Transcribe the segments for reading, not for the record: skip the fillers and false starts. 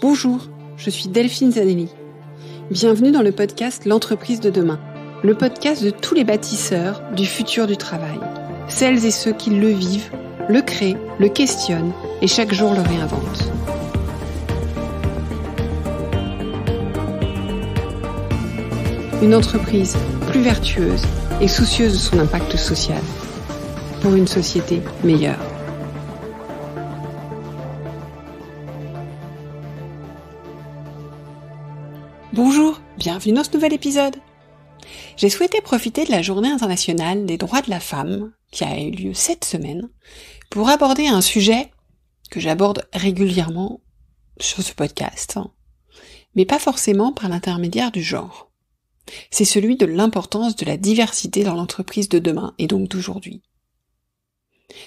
Bonjour, je suis Delphine Zanelli. Bienvenue dans le podcast L'entreprise de demain, le podcast de tous les bâtisseurs du futur du travail. Celles et ceux qui le vivent, le créent, le questionnent et chaque jour le réinventent. Une entreprise plus vertueuse et soucieuse de son impact social pour une société meilleure. Bonjour, bienvenue dans ce nouvel épisode. J'ai souhaité profiter de la Journée internationale des droits de la femme, qui a eu lieu cette semaine, pour aborder un sujet que j'aborde régulièrement sur ce podcast, mais pas forcément par l'intermédiaire du genre. C'est celui de l'importance de la diversité dans l'entreprise de demain et donc d'aujourd'hui.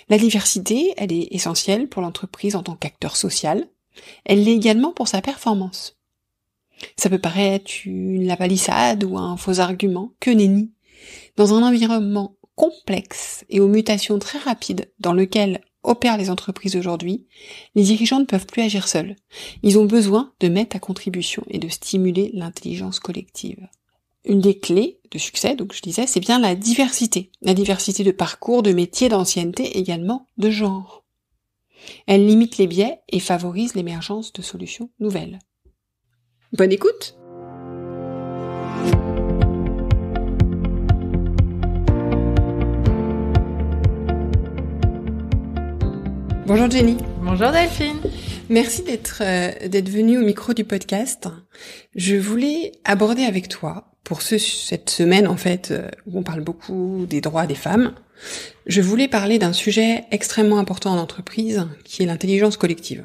La diversité, elle est essentielle pour l'entreprise en tant qu'acteur social, elle l'est également pour sa performance. Ça peut paraître une lapalissade ou un faux argument, que nenni. Dans un environnement complexe et aux mutations très rapides dans lequel opèrent les entreprises aujourd'hui, les dirigeants ne peuvent plus agir seuls. Ils ont besoin de mettre à contribution et de stimuler l'intelligence collective. Une des clés de succès, donc je disais, c'est bien la diversité. La diversité de parcours, de métiers, d'ancienneté, également de genre. Elle limite les biais et favorise l'émergence de solutions nouvelles. Bonne écoute! Bonjour Jenny. Bonjour Delphine. Merci d'être venue au micro du podcast. Je voulais aborder avec toi, pour cette semaine en fait, où on parle beaucoup des droits des femmes, je voulais parler d'un sujet extrêmement important en entreprise, qui est l'intelligence collective.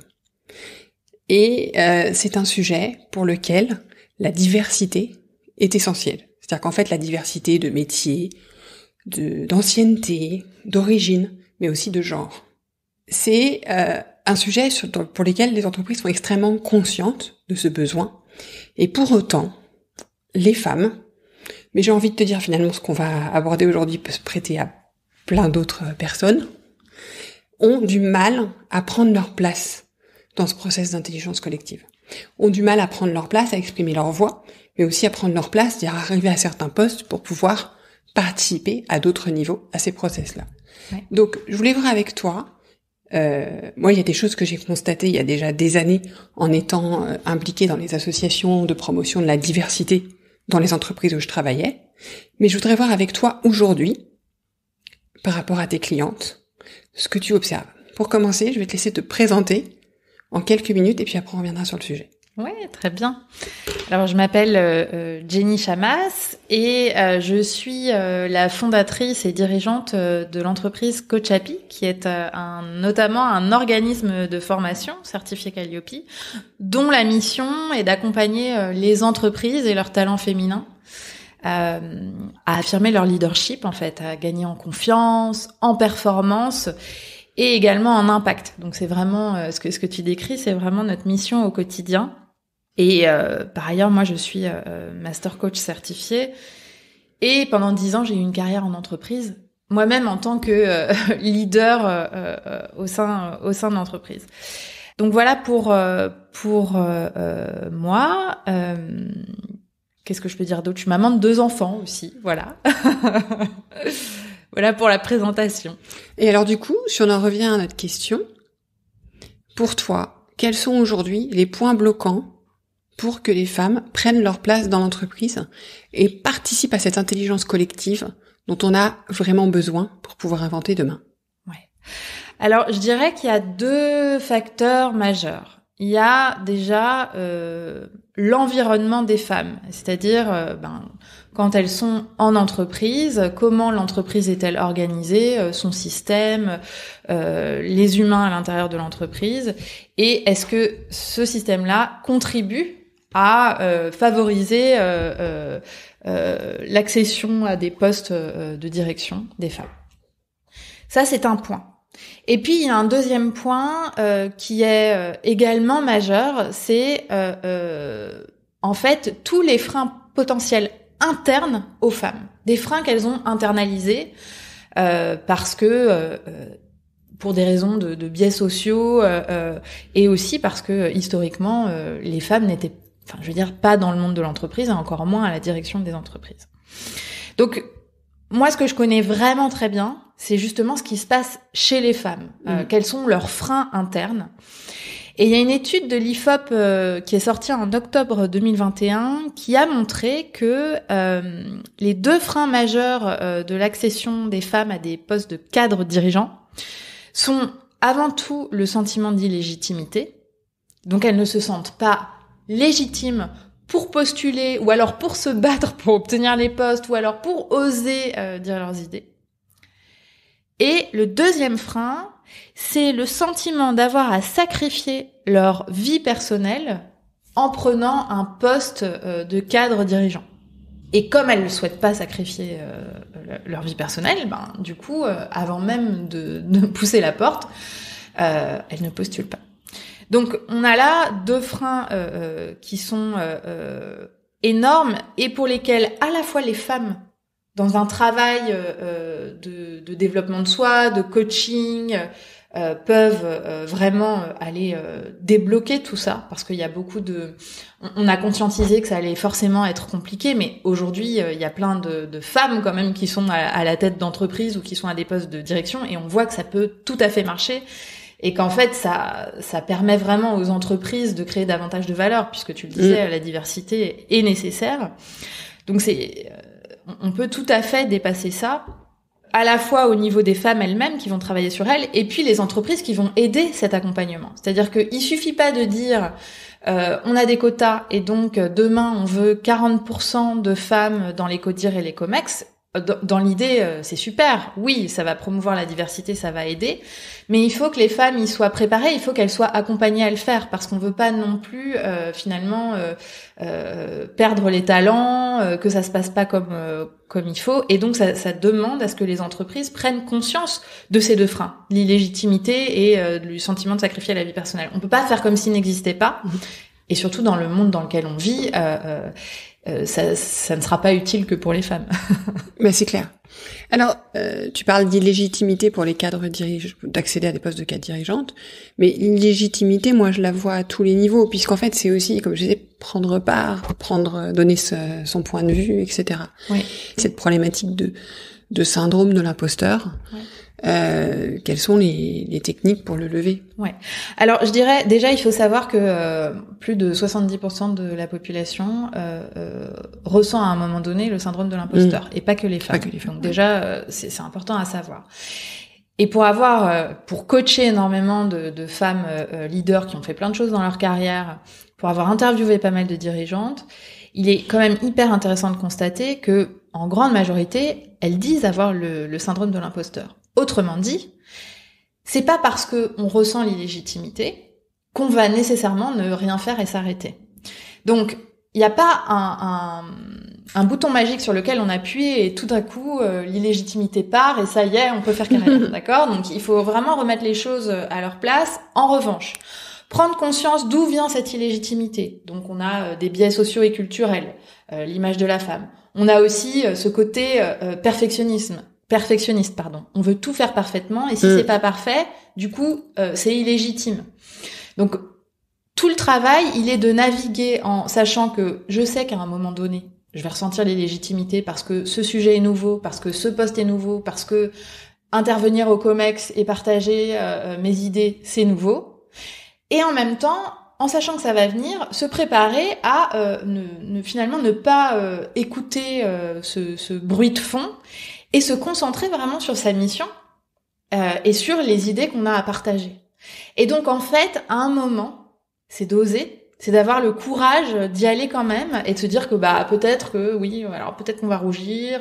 Et c'est un sujet pour lequel la diversité est essentielle. C'est-à-dire qu'en fait, la diversité de métiers, d'ancienneté, d'origine, mais aussi de genre. C'est un sujet pour lequel les entreprises sont extrêmement conscientes de ce besoin. Et pour autant, les femmes, mais j'ai envie de te dire finalement ce qu'on va aborder aujourd'hui peut se prêter à plein d'autres personnes, ont du mal à prendre leur place dans ce process d'intelligence collective. Ont du mal à prendre leur place, à exprimer leur voix, mais aussi à prendre leur place, c'est-à-dire arriver à certains postes pour pouvoir participer à d'autres niveaux à ces process-là. Ouais. Donc, je voulais voir avec toi, moi, il y a des choses que j'ai constatées il y a déjà des années en étant impliquée dans les associations de promotion de la diversité dans les entreprises où je travaillais, mais je voudrais voir avec toi aujourd'hui, par rapport à tes clientes, ce que tu observes. Pour commencer, je vais te laisser te présenter en quelques minutes et puis après on reviendra sur le sujet. Oui, très bien. Alors je m'appelle Jenny Chamas et je suis la fondatrice et dirigeante de l'entreprise Coachapi, qui est notamment un organisme de formation certifié Calliope, dont la mission est d'accompagner les entreprises et leurs talents féminins à affirmer leur leadership en fait, à gagner en confiance, en performance et également en impact. Donc c'est vraiment ce que tu décris, c'est vraiment notre mission au quotidien. Et par ailleurs, moi je suis master coach certifié et pendant 10 ans, j'ai eu une carrière en entreprise, moi-même en tant que leader au sein de l'entreprise. Donc voilà pour moi. Qu'est-ce que je peux dire d'autre ? Je suis maman de 2 enfants aussi, voilà. Voilà pour la présentation. Et alors du coup, si on en revient à notre question, pour toi, quels sont aujourd'hui les points bloquants pour que les femmes prennent leur place dans l'entreprise et participent à cette intelligence collective dont on a vraiment besoin pour pouvoir inventer demain ? Ouais. Alors, je dirais qu'il y a 2 facteurs majeurs. Il y a déjà l'environnement des femmes, c'est-à-dire quand elles sont en entreprise, comment l'entreprise est-elle organisée, son système, les humains à l'intérieur de l'entreprise, et est-ce que ce système-là contribue à favoriser l'accession à des postes de direction des femmes. Ça, c'est un point. Et puis, il y a un deuxième point qui est également majeur, c'est en fait tous les freins potentiels internes aux femmes, des freins qu'elles ont internalisés parce que pour des raisons de biais sociaux et aussi parce que historiquement les femmes n'étaient, pas dans le monde de l'entreprise et encore moins à la direction des entreprises. Donc moi, ce que je connais vraiment très bien, c'est justement ce qui se passe chez les femmes, quels sont leurs freins internes. Et il y a une étude de l'IFOP qui est sortie en octobre 2021 qui a montré que les 2 freins majeurs de l'accession des femmes à des postes de cadres dirigeants sont avant tout le sentiment d'illégitimité. Donc elles ne se sentent pas légitimes pour postuler ou alors pour se battre pour obtenir les postes ou alors pour oser dire leurs idées. Et le deuxième frein, c'est le sentiment d'avoir à sacrifier leur vie personnelle en prenant un poste de cadre dirigeant. Et comme elles ne souhaitent pas sacrifier leur vie personnelle, du coup, avant même de pousser la porte, elles ne postulent pas. Donc, on a là 2 freins qui sont énormes et pour lesquels à la fois les femmes, dans un travail de développement de soi, de coaching, peuvent vraiment aller débloquer tout ça, parce qu'il y a beaucoup de... On a conscientisé que ça allait forcément être compliqué, mais aujourd'hui, il y a plein de femmes quand même qui sont à la tête d'entreprise ou qui sont à des postes de direction, et on voit que ça peut tout à fait marcher, et qu'en fait, ça permet vraiment aux entreprises de créer davantage de valeur, puisque tu le disais, la diversité est nécessaire. Donc on peut tout à fait dépasser ça, à la fois au niveau des femmes elles-mêmes qui vont travailler sur elles, et puis les entreprises qui vont aider cet accompagnement. C'est-à-dire qu'il suffit pas de dire on a des quotas et donc demain on veut 40% de femmes dans les codir et les comex. Dans l'idée, c'est super. Oui, ça va promouvoir la diversité, ça va aider. Mais il faut que les femmes y soient préparées, il faut qu'elles soient accompagnées à le faire, parce qu'on veut pas non plus perdre les talents, que ça se passe pas comme il faut. Et donc ça demande à ce que les entreprises prennent conscience de ces 2 freins, l'illégitimité et le sentiment de sacrifier la vie personnelle. On peut pas faire comme s'il n'existait pas. Et surtout dans le monde dans lequel on vit, ça ne sera pas utile que pour les femmes. Mais c'est clair. Alors, tu parles d'illégitimité pour les cadres dirigeants, d'accéder à des postes de cadre dirigeante, mais l'illégitimité, moi, je la vois à tous les niveaux, puisqu'en fait, c'est aussi, comme je disais, prendre part, donner son point de vue, etc. Oui. Cette problématique de syndrome de l'imposteur. Oui. Quelles sont les techniques pour le lever? Ouais. Alors, je dirais, déjà, il faut savoir que plus de 70% de la population ressent à un moment donné le syndrome de l'imposteur, et pas que les femmes. Donc déjà, c'est important à savoir. Et pour coacher énormément de femmes leaders qui ont fait plein de choses dans leur carrière, pour avoir interviewé pas mal de dirigeantes, il est quand même hyper intéressant de constater que, en grande majorité, elles disent avoir le syndrome de l'imposteur. Autrement dit, c'est pas parce que on ressent l'illégitimité qu'on va nécessairement ne rien faire et s'arrêter. Donc, il n'y a pas un bouton magique sur lequel on appuie et tout à coup l'illégitimité part et ça y est, on peut faire carrière, d'accord? Donc, il faut vraiment remettre les choses à leur place. En revanche, prendre conscience d'où vient cette illégitimité. Donc, on a des biais sociaux et culturels, l'image de la femme. On a aussi ce côté perfectionniste. On veut tout faire parfaitement et si c'est pas parfait, du coup, c'est illégitime. Donc, tout le travail, il est de naviguer en sachant que je sais qu'à un moment donné, je vais ressentir l'illégitimité parce que ce sujet est nouveau, parce que ce poste est nouveau, parce que intervenir au COMEX et partager mes idées, c'est nouveau. Et en même temps, en sachant que ça va venir, se préparer à finalement ne pas écouter ce bruit de fond et se concentrer vraiment sur sa mission et sur les idées qu'on a à partager. Et donc, en fait, à un moment, c'est d'oser, c'est d'avoir le courage d'y aller quand même et de se dire que peut-être que oui, alors peut-être qu'on va rougir,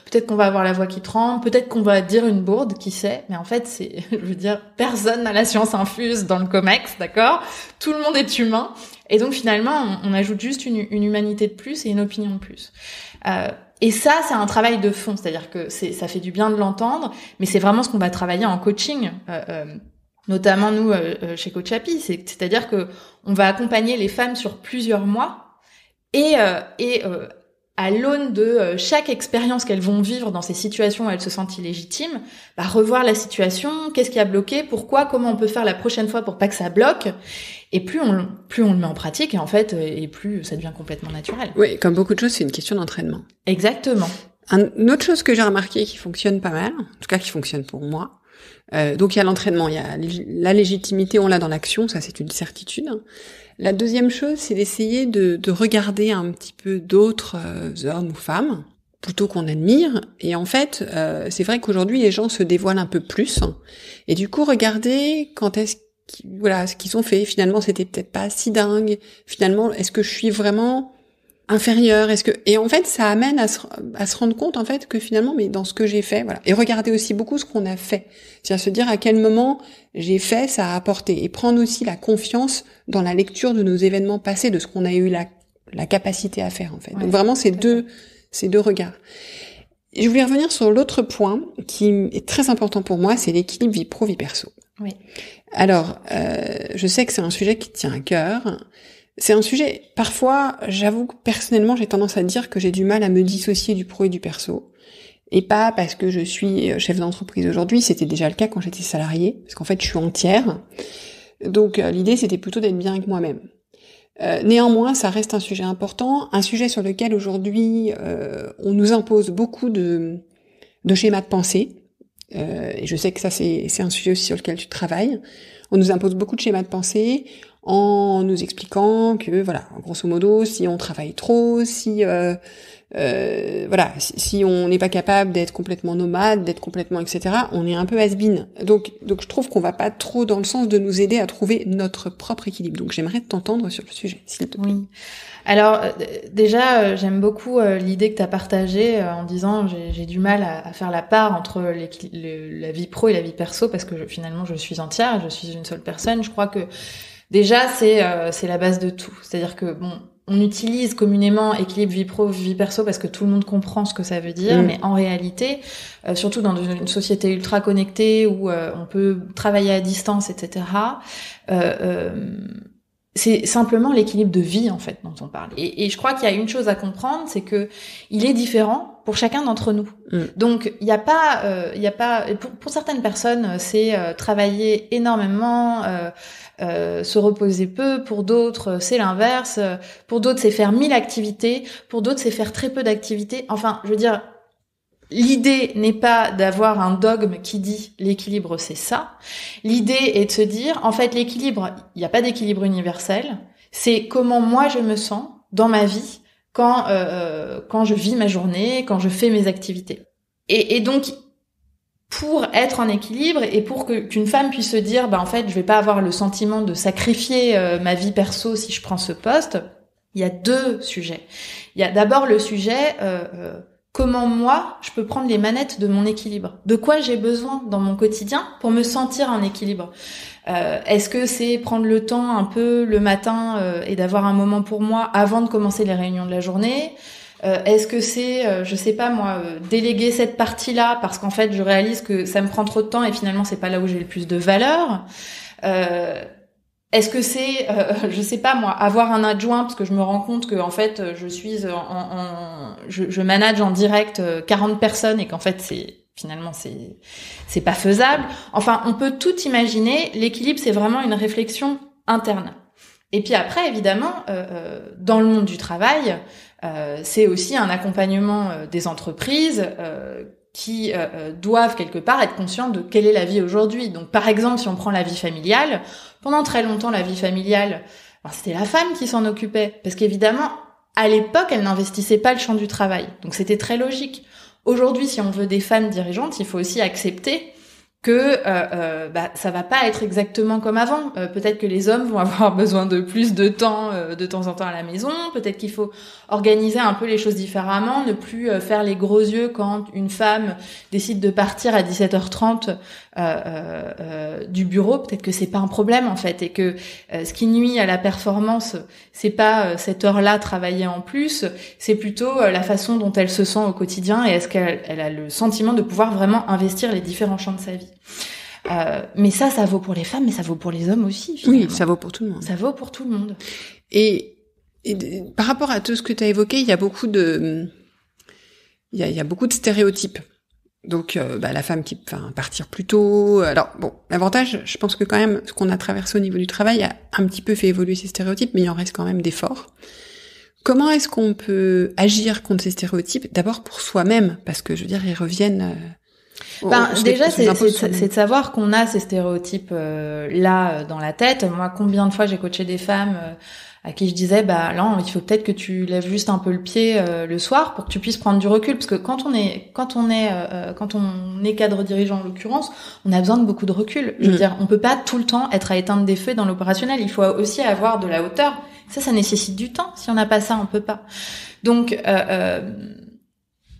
peut-être qu'on va avoir la voix qui tremble, peut-être qu'on va dire une bourde, qui sait. Mais en fait, je veux dire, personne n'a la science infuse dans le COMEX, d'accord? Tout le monde est humain. Et donc, finalement, on ajoute juste une humanité de plus et une opinion de plus. Et ça, c'est un travail de fond, c'est-à-dire que ça fait du bien de l'entendre, mais c'est vraiment ce qu'on va travailler en coaching, notamment nous chez Coach Happy, c'est-à-dire que on va accompagner les femmes sur plusieurs mois et à l'aune de chaque expérience qu'elles vont vivre dans ces situations où elles se sentent illégitimes, revoir la situation, qu'est-ce qui a bloqué, pourquoi, comment on peut faire la prochaine fois pour pas que ça bloque. Et plus on le met en pratique, et en fait, et plus ça devient complètement naturel. Oui, comme beaucoup de choses, c'est une question d'entraînement. Exactement. Une autre chose que j'ai remarqué qui fonctionne pas mal, en tout cas qui fonctionne pour moi, donc il y a l'entraînement, il y a la légitimité, on l'a dans l'action, ça c'est une certitude. La deuxième chose, c'est d'essayer de regarder un petit peu d'autres hommes ou femmes, plutôt qu'on admire. Et en fait, c'est vrai qu'aujourd'hui, les gens se dévoilent un peu plus. Et du coup, regarder quand est-ce ce qu'ils ont fait. Finalement, c'était peut-être pas si dingue. Finalement, est-ce que je suis vraiment inférieure? Et en fait, ça amène à se rendre compte, en fait, que finalement, mais dans ce que j'ai fait, voilà. Et regarder aussi beaucoup ce qu'on a fait. C'est-à-dire se dire à quel moment j'ai fait, ça a apporté. Et prendre aussi la confiance dans la lecture de nos événements passés, de ce qu'on a eu la capacité à faire, en fait. Ouais, donc vraiment, ces deux regards. Et je voulais revenir sur l'autre point qui est très important pour moi, c'est l'équilibre vie pro, vie perso. Oui. Alors, je sais que c'est un sujet qui tient à cœur. C'est un sujet, parfois, j'avoue que personnellement, j'ai tendance à dire que j'ai du mal à me dissocier du pro et du perso. Et pas parce que je suis chef d'entreprise aujourd'hui, c'était déjà le cas quand j'étais salariée, parce qu'en fait, je suis entière. Donc, l'idée, c'était plutôt d'être bien avec moi-même. Néanmoins, ça reste un sujet important, un sujet sur lequel aujourd'hui, on nous impose beaucoup de schémas de pensée. Et je sais que ça, c'est un sujet aussi sur lequel tu travailles. On nous impose beaucoup de schémas de pensée en nous expliquant que, voilà, grosso modo, si on travaille trop, si on n'est pas capable d'être complètement nomade, d'être complètement etc., on est un peu has-been. Donc je trouve qu'on va pas trop dans le sens de nous aider à trouver notre propre équilibre. Donc j'aimerais t'entendre sur le sujet, s'il te plaît. Oui. Alors déjà, j'aime beaucoup l'idée que tu as partagée en disant j'ai du mal à faire la part entre la vie pro et la vie perso parce que finalement je suis entière, je suis une seule personne. Je crois que déjà c'est la base de tout. C'est-à-dire que bon, on utilise communément équilibre vie pro, vie perso parce que tout le monde comprend ce que ça veut dire, mais en réalité, surtout dans une société ultra connectée où on peut travailler à distance, etc., c'est simplement l'équilibre de vie en fait dont on parle. Et je crois qu'il y a une chose à comprendre, c'est que il est différent pour chacun d'entre nous. Donc il y a pas pour certaines personnes c'est travailler énormément, se reposer peu. Pour d'autres c'est l'inverse. Pour d'autres c'est faire 1000 activités. Pour d'autres c'est faire très peu d'activités. Enfin, je veux dire. L'idée n'est pas d'avoir un dogme qui dit l'équilibre c'est ça. L'idée est de se dire, en fait, l'équilibre, il n'y a pas d'équilibre universel. C'est comment moi je me sens dans ma vie quand je vis ma journée, quand je fais mes activités. Et donc, pour être en équilibre et pour qu'une femme puisse se dire, en fait, je vais pas avoir le sentiment de sacrifier ma vie perso si je prends ce poste, il y a deux sujets. Il y a d'abord le sujet comment moi, je peux prendre les manettes de mon équilibre. De quoi j'ai besoin dans mon quotidien pour me sentir en équilibre. Est-ce que c'est prendre le temps un peu le matin et d'avoir un moment pour moi avant de commencer les réunions de la journée? Est-ce que c'est, je sais pas moi, déléguer cette partie-là parce qu'en fait je réalise que ça me prend trop de temps et finalement c'est pas là où j'ai le plus de valeur? Est-ce que c'est, je sais pas moi, avoir un adjoint parce que je me rends compte que en fait je suis je manage en direct 40 personnes et qu'en fait c'est pas faisable. Enfin, on peut tout imaginer. L'équilibre, c'est vraiment une réflexion interne. Et puis après, évidemment, dans le monde du travail, c'est aussi un accompagnement des entreprises qui doivent quelque part être conscients de quelle est la vie aujourd'hui. Donc par exemple, si on prend la vie familiale, pendant très longtemps la vie familiale, c'était la femme qui s'en occupait, parce qu'évidemment, à l'époque, elle n'investissait pas le champ du travail. Donc c'était très logique. Aujourd'hui, si on veut des femmes dirigeantes, il faut aussi accepter que ça va pas être exactement comme avant. Peut-être que les hommes vont avoir besoin de plus de temps en temps à la maison. Peut-être qu'il faut organiser un peu les choses différemment, ne plus faire les gros yeux quand une femme décide de partir à 17h30 du bureau. Peut-être que c'est pas un problème en fait, et que ce qui nuit à la performance, c'est pas cette heure-là travaillée en plus, c'est plutôt la façon dont elle se sent au quotidien et est-ce qu'elle a le sentiment de pouvoir vraiment investir les différents champs de sa vie. Mais ça vaut pour les femmes, mais ça vaut pour les hommes aussi. Finalement. Oui, ça vaut pour tout le monde. Ça vaut pour tout le monde. Et par rapport à tout ce que tu as évoqué, il y a beaucoup de stéréotypes. Donc, la femme qui partir plus tôt. Alors, bon, l'avantage, je pense que quand même, ce qu'on a traversé au niveau du travail a un petit peu fait évoluer ces stéréotypes, mais il en reste quand même des forts. Comment est-ce qu'on peut agir contre ces stéréotypes? D'abord pour soi-même, parce que, je veux dire, ils reviennent... Déjà, c'est de savoir qu'on a ces stéréotypes là dans la tête. Moi, combien de fois j'ai coaché des femmes à qui je disais, là, il faut peut-être que tu lèves juste un peu le pied le soir pour que tu puisses prendre du recul, parce que quand on est cadre dirigeant en l'occurrence, on a besoin de beaucoup de recul. Je veux dire, on peut pas tout le temps être à éteindre des feux dans l'opérationnel. Il faut aussi avoir de la hauteur. Ça nécessite du temps. Si on n'a pas ça, on peut pas. Donc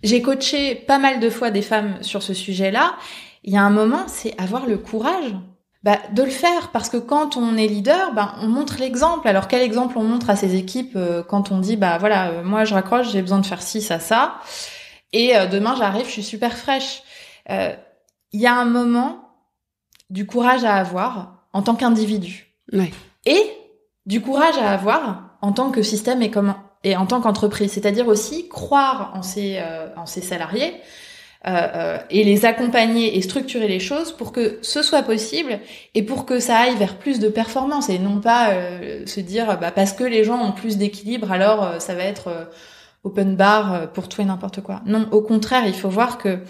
j'ai coaché pas mal de fois des femmes sur ce sujet-là. Il y a un moment, c'est avoir le courage de le faire, parce que quand on est leader, on montre l'exemple. Alors quel exemple on montre à ses équipes quand on dit moi je raccroche, j'ai besoin de faire ci, ça, et demain j'arrive, je suis super fraîche. Il y a un moment du courage à avoir en tant qu'individu, et du courage à avoir en tant que système et en tant qu'entreprise, c'est-à-dire aussi croire en ses salariés et les accompagner et structurer les choses pour que ce soit possible et pour que ça aille vers plus de performance, et non pas se dire parce que les gens ont plus d'équilibre alors ça va être open bar pour tout et n'importe quoi. Non, au contraire, il faut voir que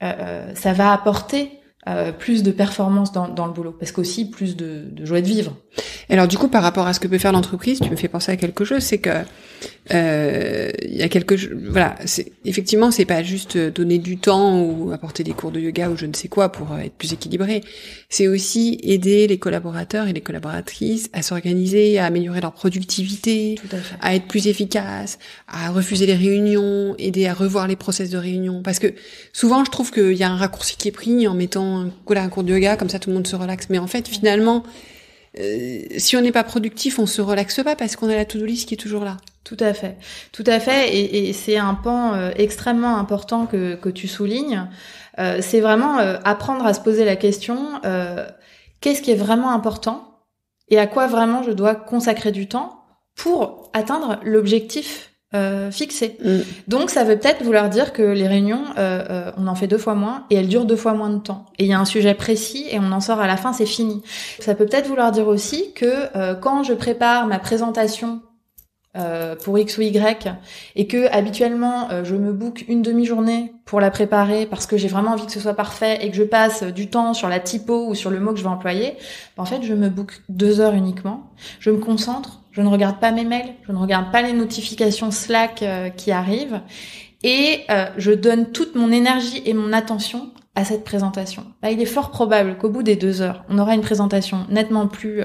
ça va apporter plus de performance dans le boulot, parce qu'aussi plus de joie de vivre. Alors du coup, par rapport à ce que peut faire l'entreprise, tu me fais penser à quelque chose, c'est que il y a effectivement, c'est pas juste donner du temps ou apporter des cours de yoga ou je ne sais quoi pour être plus équilibré. C'est aussi aider les collaborateurs et les collaboratrices à s'organiser, à améliorer leur productivité, à être plus efficaces, à refuser les réunions, aider à revoir les process de réunion. Parce que souvent, je trouve qu'il y a un raccourci qui est pris en mettant un cours de yoga, comme ça tout le monde se relaxe. Mais en fait, finalement, si on n'est pas productif, on se relaxe pas parce qu'on a la to-do list qui est toujours là. Tout à fait. Et c'est un pan extrêmement important que tu soulignes. C'est vraiment apprendre à se poser la question, qu'est-ce qui est vraiment important et à quoi vraiment je dois consacrer du temps pour atteindre l'objectif fixé. Donc ça veut peut-être vouloir dire que les réunions, on en fait 2 fois moins et elles durent 2 fois moins de temps. Et il y a un sujet précis et on en sort à la fin, c'est fini. Ça peut peut-être vouloir dire aussi que quand je prépare ma présentation pour X ou Y et que habituellement je me book une demi-journée pour la préparer parce que j'ai vraiment envie que ce soit parfait et que je passe du temps sur la typo ou sur le mot que je vais employer, en fait je me book 2 heures uniquement, je me concentre, je ne regarde pas mes mails, je ne regarde pas les notifications Slack qui arrivent, et je donne toute mon énergie et mon attention à cette présentation. Il est fort probable qu'au bout des 2 heures, on aura une présentation nettement plus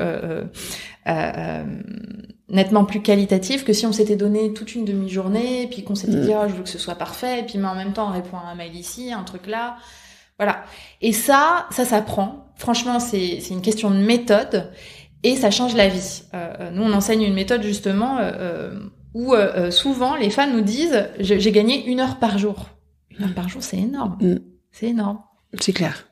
qualitative que si on s'était donné toute une demi-journée, puis qu'on s'était dit je veux que ce soit parfait, et puis mais en même temps on répond à un mail ici, un truc là, voilà. Et ça s'apprend. Franchement, c'est une question de méthode. Et ça change la vie. Nous, on enseigne une méthode justement où souvent les femmes nous disent j'ai gagné 1 heure par jour. 1 heure par jour, c'est énorme. C'est énorme. C'est clair.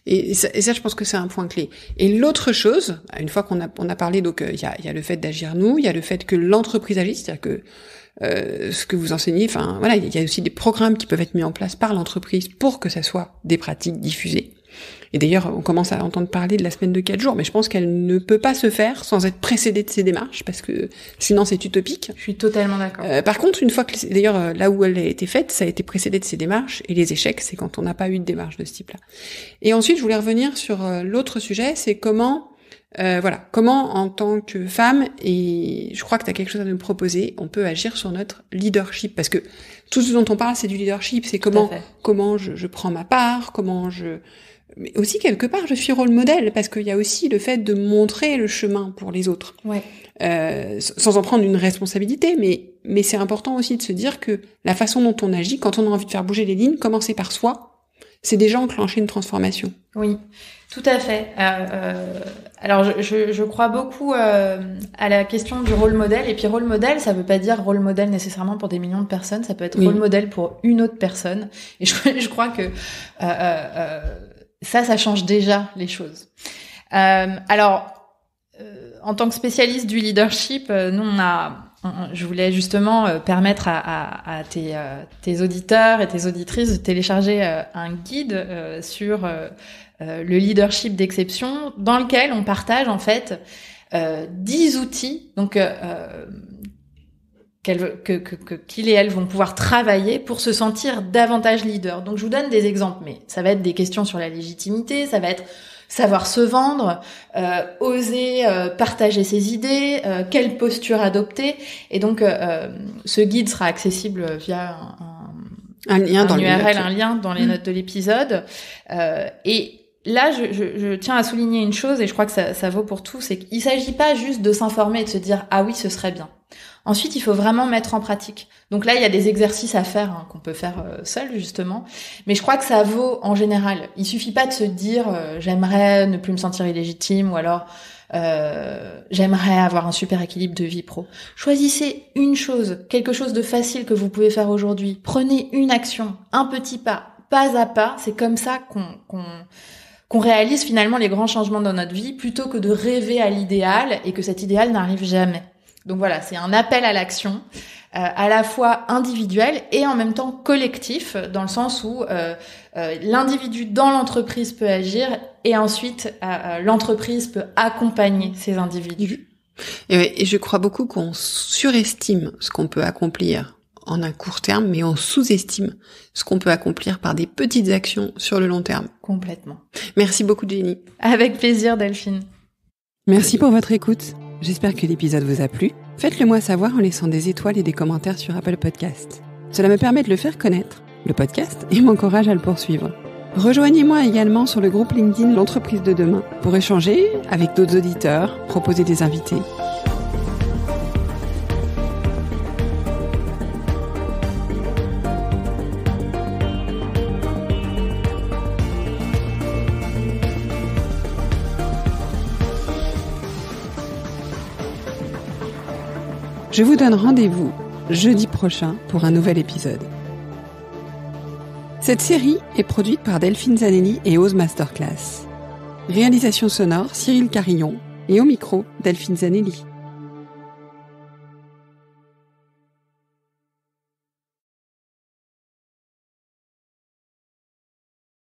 Et ça, je pense que c'est un point clé. Et l'autre chose, une fois qu'on a parlé, donc il y a le fait d'agir nous, il y a le fait que l'entreprise agisse, c'est-à-dire que ce que vous enseignez, il y a aussi des programmes qui peuvent être mis en place par l'entreprise pour que ça soit des pratiques diffusées. Et d'ailleurs, on commence à entendre parler de la semaine de 4 jours, mais je pense qu'elle ne peut pas se faire sans être précédée de ces démarches, parce que sinon c'est utopique. Je suis totalement d'accord. Par contre, une fois que, d'ailleurs, là où elle a été faite, ça a été précédé de ces démarches, et les échecs, c'est quand on n'a pas eu de démarche de ce type-là. Et ensuite, je voulais revenir sur l'autre sujet, c'est comment en tant que femme, et je crois que tu as quelque chose à nous proposer, on peut agir sur notre leadership, parce que tout ce dont on parle, c'est du leadership, c'est comment je prends ma part, mais aussi quelque part je suis rôle modèle, parce qu'il y a aussi le fait de montrer le chemin pour les autres, sans en prendre une responsabilité, mais c'est important aussi de se dire que la façon dont on agit, quand on a envie de faire bouger les lignes, commencer par soi, c'est déjà enclencher une transformation. Oui, tout à fait. Alors je crois beaucoup à la question du rôle modèle, et puis rôle modèle, ça veut pas dire rôle modèle nécessairement pour des millions de personnes, ça peut être rôle modèle pour une autre personne, et je crois que ça change déjà les choses. En tant que spécialiste du leadership, nous on a Je voulais justement permettre à tes auditeurs et tes auditrices de télécharger un guide sur le leadership d'exception, dans lequel on partage en fait 10 outils, donc qu'ils et elles vont pouvoir travailler pour se sentir davantage leader. Donc je vous donne des exemples, mais ça va être des questions sur la légitimité, ça va être savoir se vendre, oser partager ses idées, quelle posture adopter. Et donc, ce guide sera accessible via un lien dans les notes de l'épisode. Et là, je tiens à souligner une chose, et je crois que ça vaut pour tout, c'est qu'il s'agit pas juste de s'informer et de se dire « Ah oui, ce serait bien ». Ensuite, il faut vraiment mettre en pratique. Donc là, il y a des exercices à faire qu'on peut faire seul, justement. Mais je crois que ça vaut en général. Il suffit pas de se dire j'aimerais ne plus me sentir illégitime ou alors j'aimerais avoir un super équilibre de vie pro. Choisissez une chose, quelque chose de facile que vous pouvez faire aujourd'hui. Prenez une action, un petit pas à pas. C'est comme ça qu'on réalise finalement les grands changements dans notre vie plutôt que de rêver à l'idéal et que cet idéal n'arrive jamais. Donc voilà, c'est un appel à l'action, à la fois individuel et en même temps collectif, dans le sens où l'individu dans l'entreprise peut agir et ensuite l'entreprise peut accompagner ces individus. Et je crois beaucoup qu'on surestime ce qu'on peut accomplir en un court terme, mais on sous-estime ce qu'on peut accomplir par des petites actions sur le long terme. Complètement. Merci beaucoup, Jenny. Avec plaisir, Delphine. Merci pour votre écoute. J'espère que l'épisode vous a plu. Faites-le moi savoir en laissant des étoiles et des commentaires sur Apple Podcasts. Cela me permet de le faire connaître, le podcast, et m'encourage à le poursuivre. Rejoignez-moi également sur le groupe LinkedIn L'entreprise de demain pour échanger avec d'autres auditeurs, proposer des invités. Je vous donne rendez-vous jeudi prochain pour un nouvel épisode. Cette série est produite par Delphine Zanelli et Ose Masterclass. Réalisation sonore Cyril Carillon et au micro Delphine Zanelli.